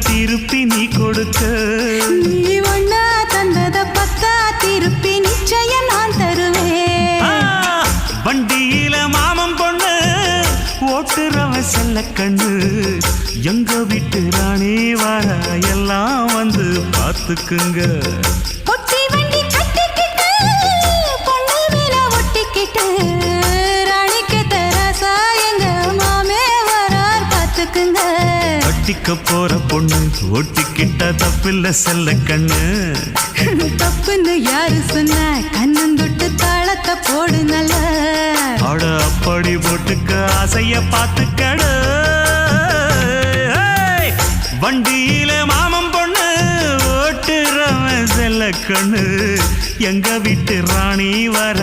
திருப்பி நீ கொடுக்க. நீ ஒண்ணா தந்தத பத்தா திருப்பி நிச்சயம் நான் தருவேன். வண்டியில மாமன் பொண்ணு ஓட்டுறவன் செல்ல கண்ணு. எங்க வீட்டு ராணி வர எல்லாம் வந்து பார்த்துக்குங்க. ஒட்டி வண்டி கட்டிக்கிட்டு பொண்ணு மேல ஒட்டிக்கிட்டு ராணிக்கு தராசா எங்க மாமே வரார் பார்த்துக்குங்க. ஒட்டிக்க போற பொண்ணு ஒட்டிக்கிட்ட தப்பில்ல செல்ல கண்ணு. தப்புன்னு யாரு சொன்ன கண்ணந்தொட்டு தாளத்தை போடு நல்ல. அட அப்படி போட்டுக்க ஆசைய பார்த்துக்கட. வண்டியில மாமன் பொண்ணு ஓட்டுறவன் செல்ல கண்ணு. எங்க வீட்டு ராணி வர